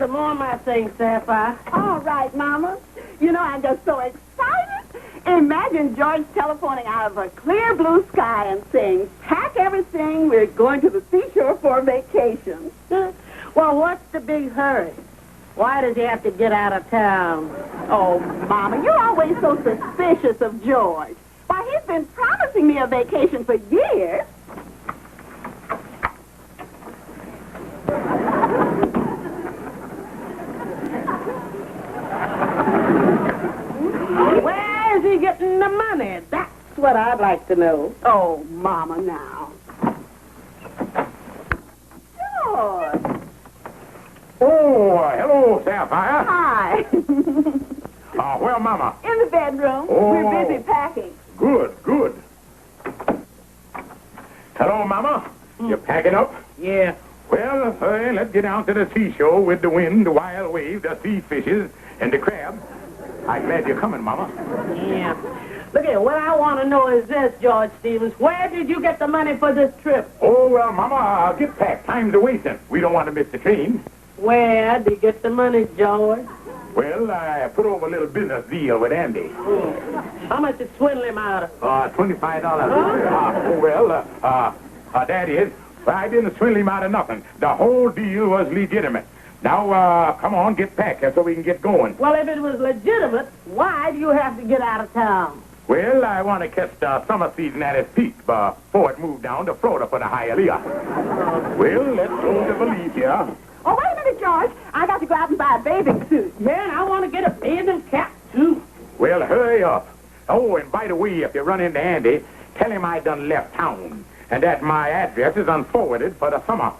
some more of my things, Sapphire. All right, Mama. You know, I'm just so excited. Imagine George telephoning out of a clear blue sky and saying, pack everything, we're going to the seashore for vacation. Well, what's the big hurry? Why does he have to get out of town? Oh, Mama, you're always so suspicious of George. Why, he's been promising me a vacation for years. Where is he getting the money? That's what I'd like to know. Oh, Mama, now. George. Oh, hello, Sapphire. Hi. Where, Mama? In the bedroom. Oh. We're busy packing. Good, good. Hello, Mama. You packing up? Yeah. Well, let's get down to the seashore with the wind, the wild waves, the sea fishes, and the crabs. I'm glad you're coming, Mama. Yeah. Look here, what I want to know is this, George Stevens. Where did you get the money for this trip? Oh, well, Mama, get packed. Time's a-wasting. We don't want to miss the train. Where did you get the money, George? Well, I put over a little business deal with Andy. How much did swindle him out of? $25. That is. Well, I didn't swindle him out of nothing. The whole deal was legitimate. Now, come on, get packed so we can get going. Well, if it was legitimate, why do you have to get out of town? Well, I want to catch the summer season at its peak before it moved down to Florida for the Hialeah. Well, let's go to Belize here. Oh, wait a minute, George. I got to go out and buy a bathing suit. Man, I want to get a bathing cap, too. Well, hurry up. Oh, and by the way, if you run into Andy, tell him I done left town and that my address is unforwarded for the summer.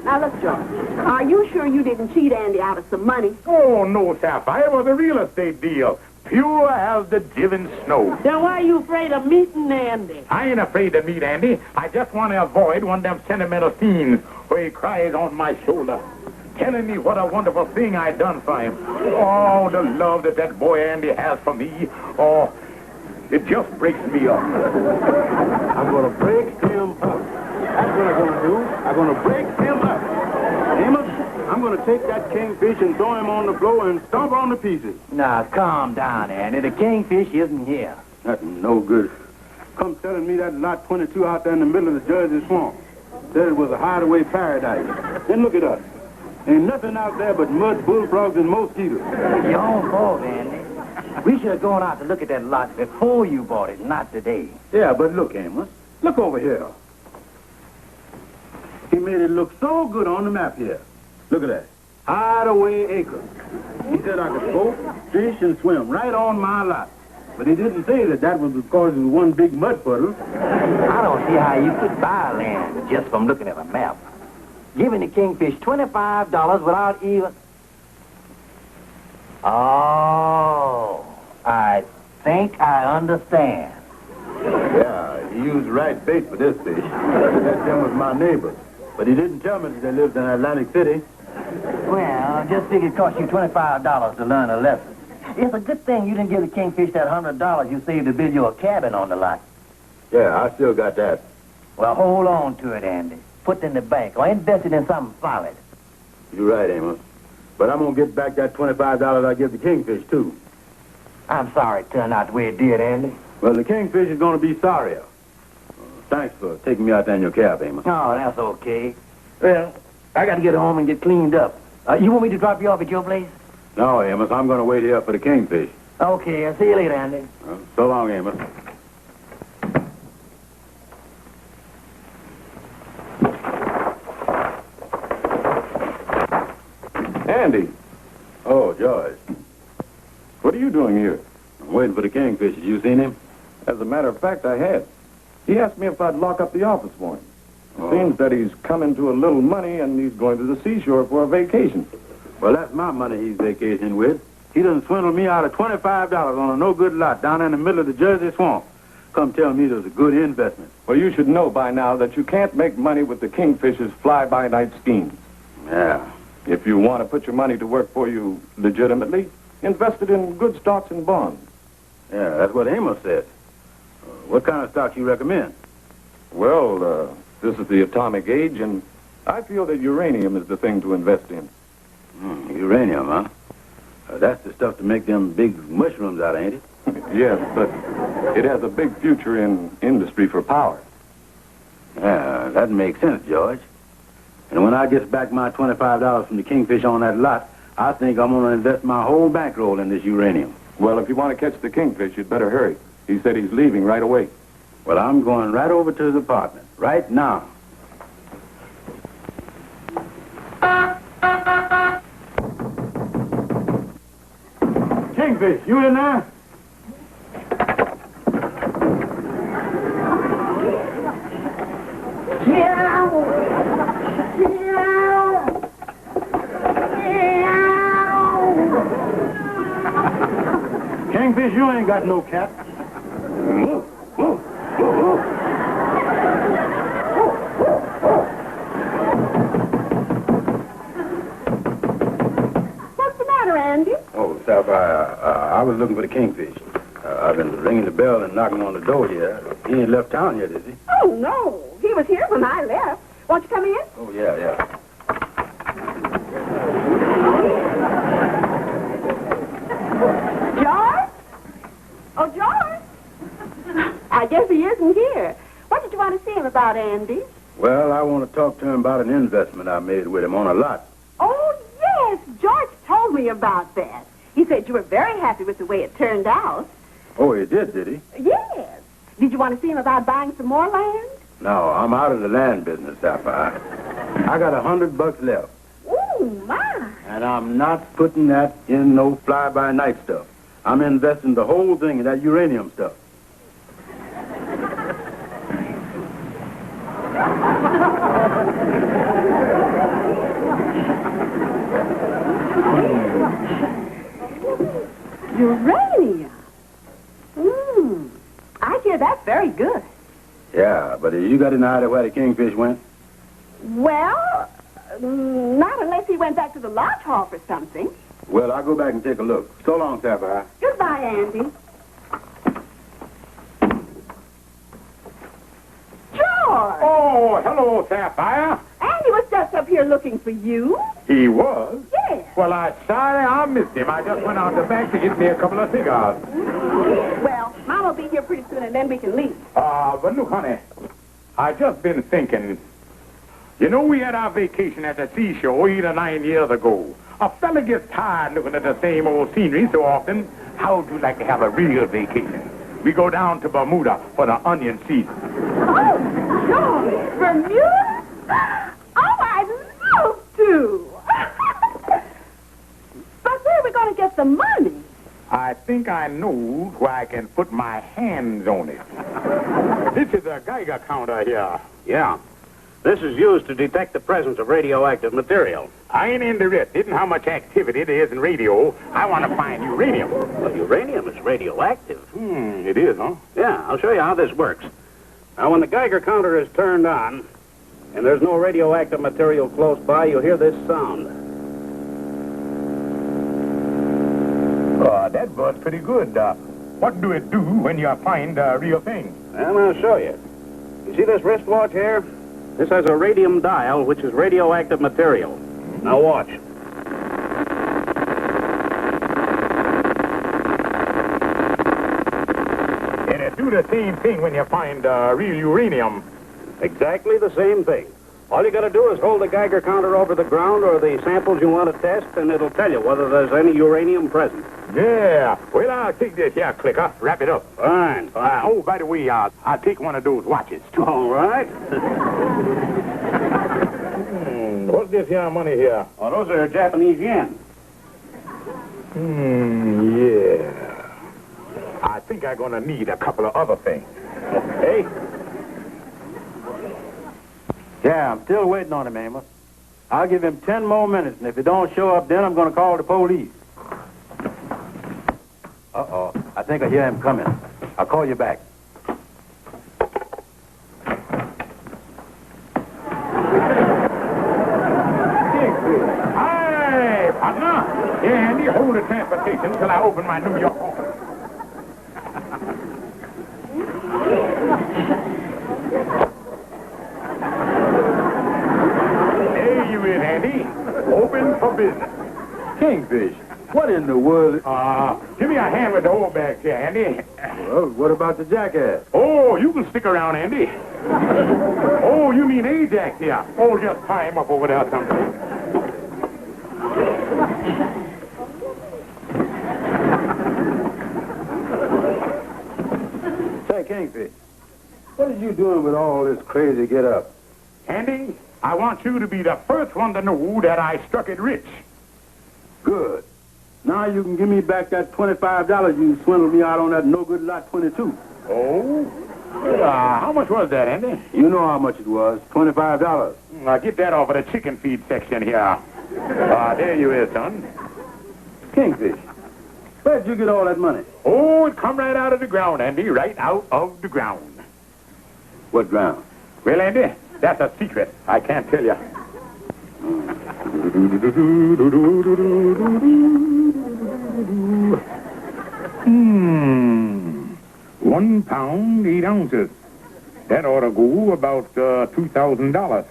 Now, look, George. Are you sure you didn't cheat Andy out of some money? Oh, no, Sapphire. It was a real estate deal. Pure as the driven snow. Then why are you afraid of meeting Andy? I ain't afraid to meet Andy. I just want to avoid one of them sentimental scenes where he cries on my shoulder, telling me what a wonderful thing I done for him. Oh, the love that boy Andy has for me. Oh, it just breaks me up. I'm going to break him up. That's what I'm going to do. I'm going to break him up. Amos, I'm going to take that kingfish and throw him on the floor and stomp on the pieces. Now, calm down, Andy. The kingfish isn't here. That's no good. Come telling me that lot 22 out there in the middle of the Jersey swamp. Said it was a hideaway paradise. Then look at us. Ain't nothing out there but mud, bullfrogs, and mosquitoes. Your own fault, Andy. We should have gone out to look at that lot before you bought it, not today. Yeah, but look, Amos. Look over here. He made it look so good on the map here. Look at that. Hideaway Acres. He said I could go, fish, and swim right on my lot. But he didn't say that was because it was one big mud puddle. I don't see how you could buy land just from looking at a map. Giving the kingfish $25 without even... Oh, I think I understand. Yeah, he used right bait for this fish. That them was my neighbor. But he didn't tell me that they lived in Atlantic City. Well, I just figured it cost you $25 to learn a lesson. It's a good thing you didn't give the kingfish that $100 you saved to build you a cabin on the lot. Yeah, I still got that. Well, hold on to it, Andy. Put it in the bank or invest it in something solid. You're right, Amos. But I'm going to get back that $25 I give the kingfish, too. I'm sorry it turned out the way it did, Andy. Well, the kingfish is going to be sorrier. Thanks for taking me out there in your cab, Amos. Oh, that's okay. Well, I got to get home and get cleaned up. You want me to drop you off at your place? No, Amos, I'm going to wait here for the kingfish. Okay, I'll see you later, Andy. So long, Amos. Andy, Oh, George. what are you doing here? I'm waiting for the kingfish. You seen him? As a matter of fact, I had. He asked me if I'd lock up the office for him. Oh. Seems that he's come into a little money and he's going to the seashore for a vacation. Well, that's my money he's vacationing with. He done swindled me out of $25 on a no-good lot down in the middle of the Jersey swamp. Come tell me it was a good investment. Well, you should know by now that you can't make money with the kingfish's fly-by-night schemes. Yeah. If you want to put your money to work for you legitimately, invest it in good stocks and bonds. Yeah, that's what Amos said. What kind of stock you recommend? Well, this is the atomic age, and I feel that uranium is the thing to invest in. Uranium, huh? That's the stuff to make them big mushrooms out of, ain't it? Yes, but it has a big future in industry for power. Yeah, that makes sense, George. And when I get back my $25 from the Kingfish on that lot, I think I'm going to invest my whole bankroll in this uranium. Well, if you want to catch the Kingfish, you'd better hurry. He said he's leaving right away. Well, I'm going right over to his apartment, right now. Kingfish, you in there? Kingfish, you ain't got no cat. What's the matter, Andy? Oh, Sapphire, I was looking for the Kingfish. I've been ringing the bell and knocking on the door here. He ain't left town yet, is he? Oh, no. He was here when I left. Won't you come in? Oh, yeah. George? Oh, George? I guess he isn't here. What did you want to see him about, Andy? Well, I want to talk to him about an investment I made with him on a lot. Oh, yes. George told me about that. He said you were very happy with the way it turned out. Oh, he did he? Yes. Did you want to see him about buying some more land? No, I'm out of the land business, Sapphire. I got $100 left. Oh, my. And I'm not putting that in no fly-by-night stuff. I'm investing the whole thing in that uranium stuff. Uranium. I hear that's very good. Yeah, but you got any idea where the Kingfish went? Well, not unless he went back to the lodge hall for something. Well, I'll go back and take a look. So long, Sapphire. Goodbye, Andy. George! Oh, hello, Sapphire. Andy was just up here looking for you. He was? Yes. Well, I'm sorry I missed him. I just went out the back to get me a couple of cigars. Well, Mom will be here pretty soon, and then we can leave. But look, honey, I just been thinking. You know, we had our vacation at the seashore 8 or 9 years ago. A fella gets tired looking at the same old scenery so often. How would you like to have a real vacation? We go down to Bermuda for the onion season. Oh, George, Bermuda? Oh, I'd love to. But where are we going to get the money? I think I know where I can put my hands on it. This is a Geiger counter here. Yeah. This is used to detect the presence of radioactive material. I ain't interested in how much activity there is in radio. I want to find uranium. Well, uranium is radioactive. It is, huh? Yeah, I'll show you how this works. Now, when the Geiger counter is turned on, and there's no radioactive material close by, you'll hear this sound. Oh, that was pretty good. What do it do when you find a real thing? And I'll show you. You see this wristwatch here? This has a radium dial, which is radioactive material. Now watch. It'll do the same thing when you find real uranium. Exactly the same thing. All you got to do is hold the Geiger counter over the ground or the samples you want to test, and it'll tell you whether there's any uranium present. Yeah. Well, I'll take this here clicker, wrap it up. Fine. Oh, by the way, I'll take one of those watches, too. All right. What's this here money here? Oh, those are Japanese yen. Yeah. I think I'm going to need a couple of other things. Hey, Yeah, I'm still waiting on him, Amos. I'll give him 10 more minutes, and if he don't show up, then I'm going to call the police. Uh-oh. I think I hear him coming. I'll call you back. Hi, partner. Yeah, Andy, hold the transportation till I open my New York office. There you is, Andy. Open for business. Kingfish, what in the world? Give me a hand with the old bag here, Andy. Well, what about the jackass? Oh, you can stick around, Andy. Oh, you mean Ajax here. Oh, just tie him up over there someplace. Say, Kingfish, what are you doing with all this crazy get-up? Andy, I want you to be the first one to know that I struck it rich. Good. Now you can give me back that $25 you swindled me out on that no-good lot 22. Oh? How much was that, Andy? You know how much it was, $25. Get that off of the chicken feed section here. There you is, son. Kingfish, where'd you get all that money? Oh, it come right out of the ground, Andy, right out of the ground. What ground? Well, Andy, that's a secret. I can't tell you. £1 pound, 8 ounces. That ought to go about $2,000.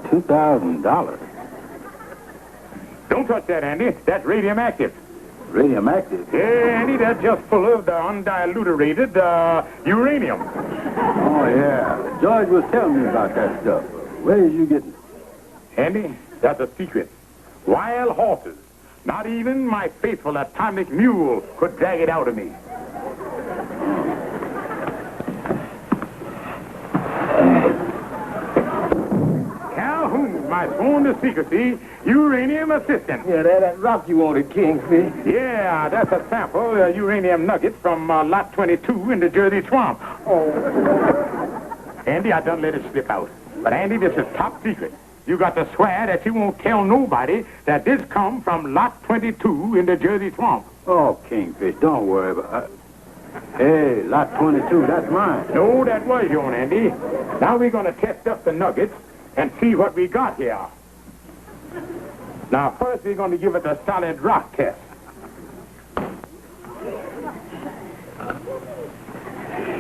$2,000? Don't touch that, Andy. That's radioactive. Radioactive? Yeah, Andy, that's just full of the undiluted uranium. Oh, yeah. George was telling me about that stuff. Where did you get it? Andy, that's a secret. Wild horses. Not even my faithful atomic mule could drag it out of me. Calhoun, my sworn to secrecy, uranium assistant. Yeah, that rock you wanted, Kingfish. Yeah, that's a sample uranium nugget from Lot 22 in the Jersey Swamp. Oh. Andy, I done let it slip out. But, Andy, this is top secret. You got to swear that you won't tell nobody that this come from Lot 22 in the Jersey Swamp. Oh, Kingfish, don't worry about it. Hey, Lot 22, that's mine. No, that was yours, Andy. Now we're going to test up the nuggets and see what we got here. Now, first we're going to give it a solid rock test.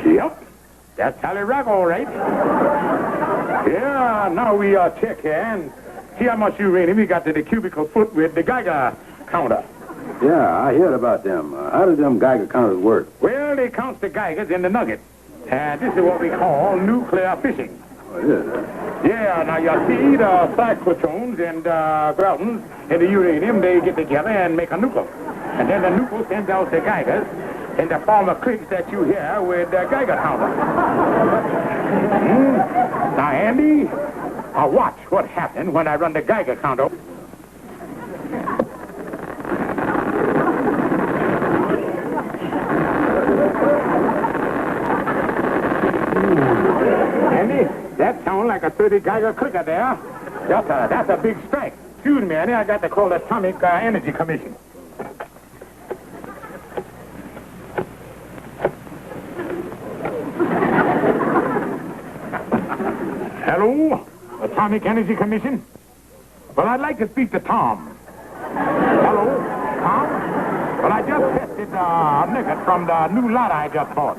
Yep, that's solid rock, all right. Yeah, now we check here and see how much uranium we got to the cubical foot with the Geiger counter. Yeah, I heard about them. How do them Geiger counters work? Well, they count the Geigers in the nugget. And this is what we call nuclear fission. Oh, it is? Yeah, now you see the cyclotrons and groutons and the uranium, they get together and make a nucleus. And then the nucleus sends out the Geigers in the form of clicks that you hear with the Geiger counter. Now, Andy, watch what happens when I run the Geiger counter. Andy, that sounds like a 30 Geiger clicker there. That's a big strike. Excuse me, Andy, I got to call the Atomic Energy Commission. Hello, Atomic Energy Commission? Well, I'd like to speak to Tom. Hello, Tom? Well, I just tested the nugget from the new lot I just bought.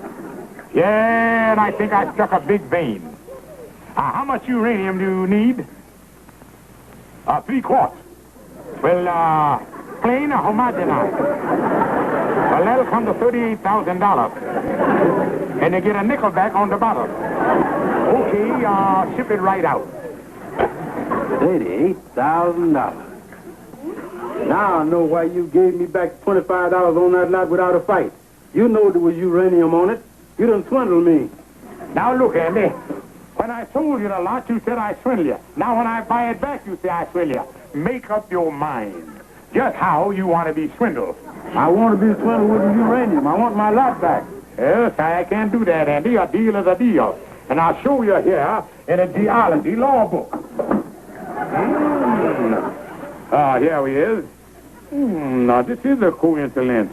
Yeah, and I think I struck a big vein. How much uranium do you need? 3 quarts. Well, plain or homogenized? Well, that'll come to $38,000. And you get a nickel back on the bottle. Okay, ship it right out. $38,000. Now I know why you gave me back $25 on that lot without a fight. You know there was uranium on it. You done swindled me. Now look, Andy. When I sold you the lot, you said I swindled you. Now when I buy it back, you say I swindled you. Make up your mind. Just how you want to be swindled. I want to be swindled with the uranium. I want my lot back. Yes, I can't do that, Andy. A deal is a deal. And I'll show you here in a geology law book. Here he is. Now, this is a coincidence.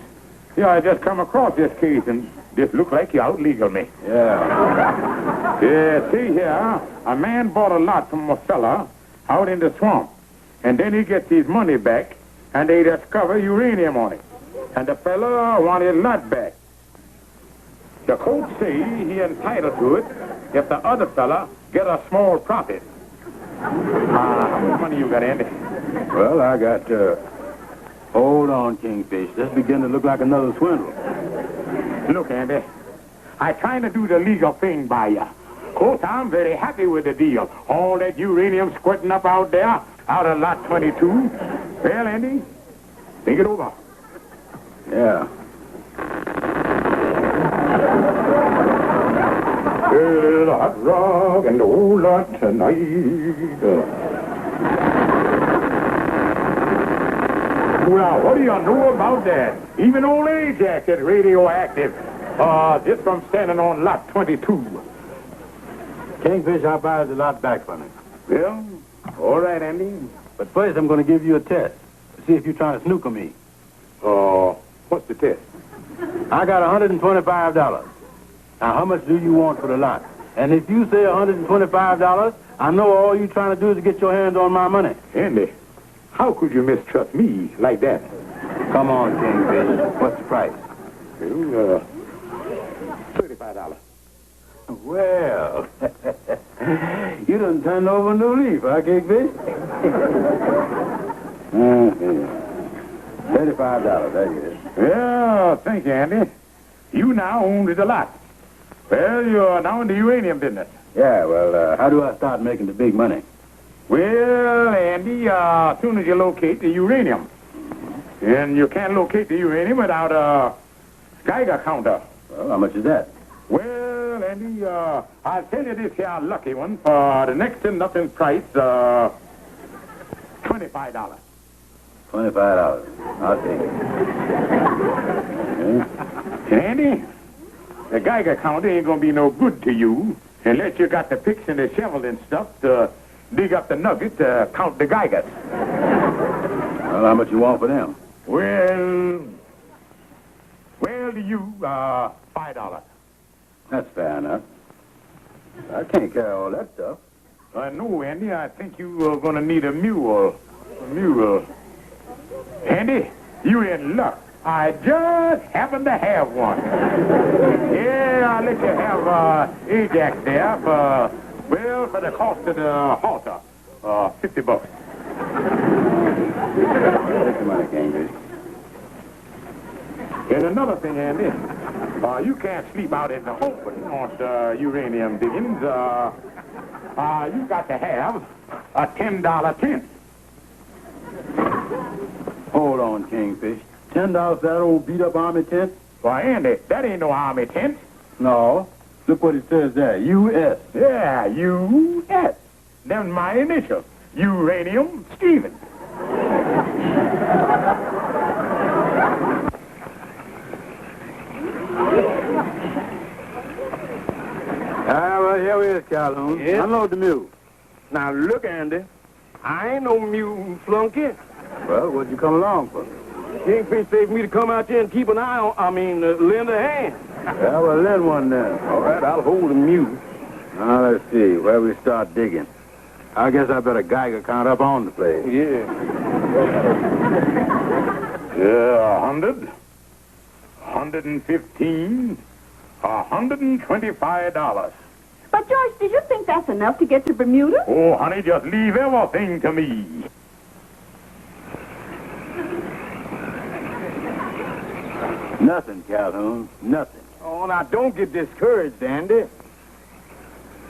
Yeah, I just come across this case, and this looks like you out-legal me. Yeah. Yeah, see here, a man bought a lot from a fella out in the swamp. And then he gets his money back, and they discover uranium on it. And the fella wanted his lot back. The court say he entitled to it if the other fella get a small profit. How much money you got, Andy? Well, I got, hold on, Kingfish. This begin to look like another swindle. Look, Andy, I trying to do the legal thing by you. Of course, I'm very happy with the deal. All that uranium squirting up out there, out of lot 22. Well, Andy, think it over. Yeah. Well, hot rock and the whole lot tonight. Well, what do you know about that? Even old Ajax is radioactive. Just from standing on lot 22. Kingfish, I buy the lot back from him. Well, all right, Andy. But first, I'm going to give you a test to see if you're trying to snook on me. What's the test? I got $125. Now, how much do you want for the lot? And if you say $125, I know all you're trying to do is to get your hands on my money. Andy, how could you mistrust me like that? Come on, Kingfish. What's the price? Well, $35. Well, you done turned over a new leaf, huh, Kingfish? $35, there you is. Well, thank you, Andy. You now own the lot. Well, you're now in the uranium business. Yeah, well, how do I start making the big money? Well, Andy, as soon as you locate the uranium. And you can't locate the uranium without a Geiger counter. Well, how much is that? Well, Andy, I'll tell you this here lucky one for the next to nothing price, $25. $25. I'll take it. And Andy, the Geiger counter ain't gonna be no good to you unless you got the picks and the shovel and stuff to dig up the nugget to count the Geigers. Well, how much you want for them? Well, to you, $5. That's fair enough. I can't carry all that stuff. No, Andy, I think you are gonna need a mule. Andy, you in luck. I just happen to have one. Yeah, I'll let you have Ajax there for the cost of the halter. $50. Take the money, Kingfish. And another thing, Andy, you can't sleep out in the open on the uranium diggings. You got to have a $10 tent. Hold on, Kingfish. $10 for that old beat-up army tent? Why, Andy, that ain't no army tent. No. Look what it says there. U.S. Yeah, U.S. Them my initials. Uranium Stevens. Well, here we is, Calhoun. Yes? Unload the mule. Now, look, Andy. I ain't no mule flunky. Well, what'd you come along for? Kingfish said for me to come out there and keep an eye on, lend a hand. Yeah, well, lend one then. All right, I'll hold the mule. Now, let's see. Where we start digging. I guess I better Geiger count up on the place. Yeah. Yeah, 100, 115, $125. But, George, did you think that's enough to get to Bermuda? Oh, honey, just leave everything to me. Nothing, Calhoun. Nothing. Oh, now, don't get discouraged, Andy.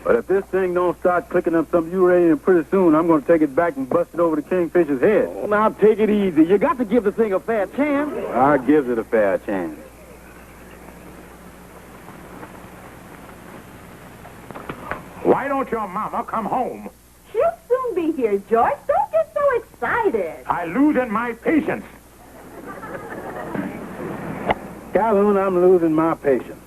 But if this thing don't start clicking up some uranium pretty soon, I'm going to take it back and bust it over the Kingfisher's head. Oh, now, take it easy. You got to give the thing a fair chance. I gives it a fair chance. Why don't your mama come home? She'll soon be here, George. Don't get so excited. I'm losing my patience. Calhoun, I'm losing my patience.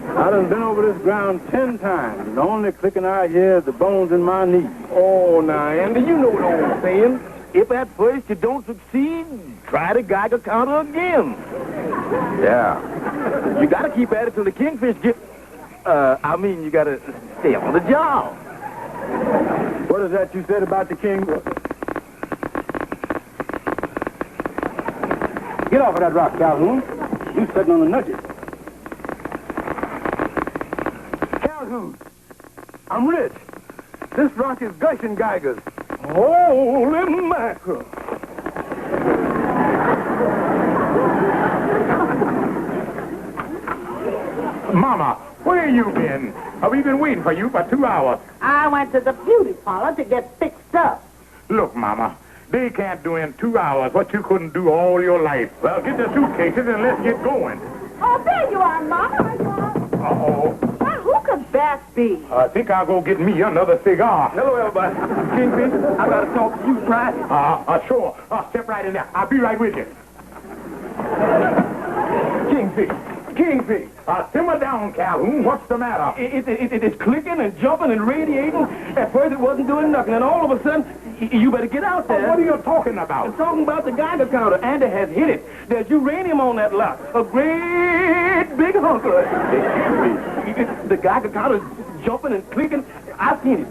I done been over this ground 10 times, and the only clicking I hear is the bones in my knees. Oh, now, Andy, you know what I'm saying. If at first you don't succeed, try the Geiger counter again. Yeah. You got to keep at it till the Kingfish get... you got to stay on the job. What is that you said about the king? Get off of that rock, Calhoun. You sitting on the nugget. Calhoun, I'm rich. This rock is gushing Geigers. Holy mackerel. Mama, where you been? We've been waiting for you for 2 hours. I went to the beauty parlor to get fixed up. Look, Mama, they can't do in 2 hours what you couldn't do all your life. Well, get the suitcases and let's get going. Oh, there you are, Mama. There you are. Uh-oh. Well, who could that be? I think I'll go get me another cigar. Hello, everybody. Kingfish, I gotta talk to you private. Sure. Step right in there. I'll be right with you. Kingfish. Kingfish. Simmer down, Calhoun. What's the matter? It's clicking and jumping and radiating. At first it wasn't doing nothing, and all of a sudden, you better get out there. What are you talking about? I'm talking about the Geiger counter. Andy has hit it. There's uranium on that lot. A great big hunk of it. The Geiger counter's jumping and clicking. I've seen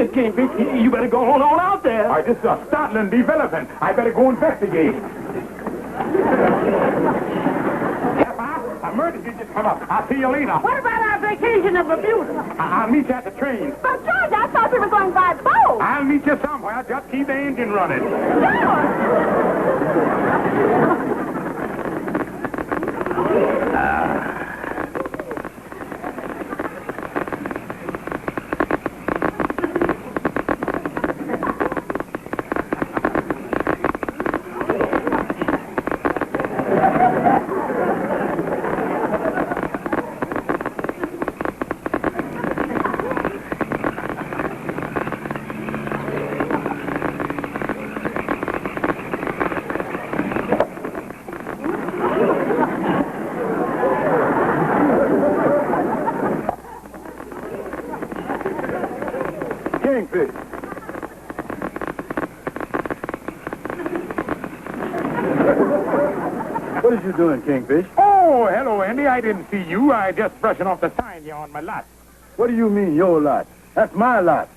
it, Kingfish. You better go on out there. All right, this is a startling development. I better go investigate. Emergency just come up. I'll see you later. What about our vacation of Bermuda? I'll meet you at the train. But, George, I thought we were going by boat. I'll meet you somewhere. Just keep the engine running. Kingfish. What are you doing, Kingfish? Oh, hello, Andy. I didn't see you. I just brushing off the sign here on my lot. What do you mean, your lot? That's my lot.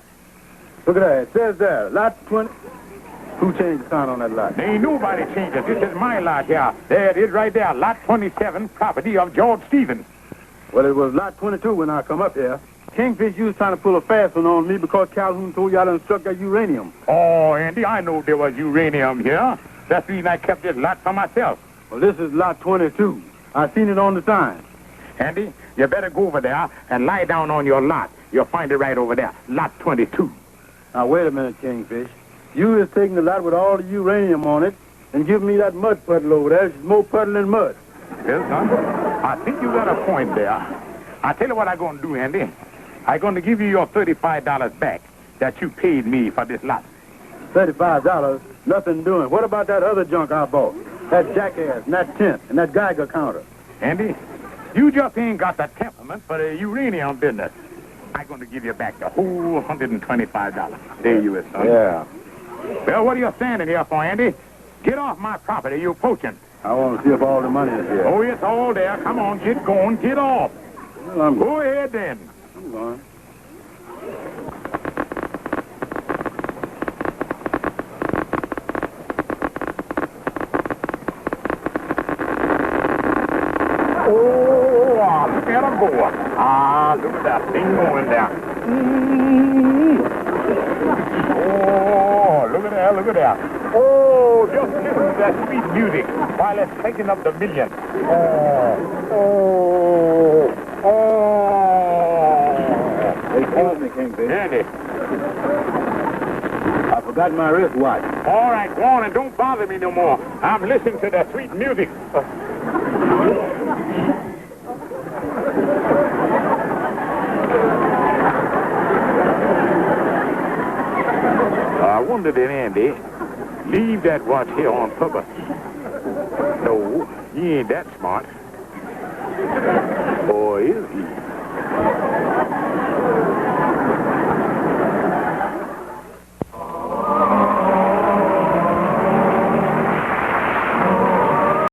Look at that. It says there, lot 20. Who changed the sign on that lot? Ain't nobody changed it. This is my lot here. There it is right there. Lot 27, property of George Stevens. Well, it was lot 22 when I come up here. Kingfish, you was trying to pull a fast one on me because Calhoun told you I done struck that uranium. Oh, Andy, I know there was uranium here. That's the reason I kept this lot for myself. Well, this is lot 22. I seen it on the sign. Andy, you better go over there and lie down on your lot. You'll find it right over there. Lot 22. Now, wait a minute, Kingfish. You is taking the lot with all the uranium on it and giving me that mud puddle over there. It's more puddle than mud. Well, son, I think you got a point there. I tell you what I'm going to do, Andy. I'm going to give you your $35 back that you paid me for this lot. $35? Nothing doing. What about that other junk I bought? That jackass and that tent and that Geiger counter. Andy, you just ain't got the temperament for the uranium business. I'm going to give you back the whole $125. There you is, son. Yeah. Well, what are you standing here for, Andy? Get off my property. You're poaching. I want to see if all the money is here. Oh, it's all there. Come on, get going. Get off. Well, I'm Go ahead, then. going. Oh, look at him go. Look at that thing going there. Oh, look at that, look at that. Oh, just listen to that sweet music while it's taking up the million. Excuse me, Kingfish. Andy. I forgot my wristwatch. All right, go on and don't bother me no more. I'm listening to the sweet music. I wonder did Andy leave that watch here on purpose? No, he ain't that smart. Or is he?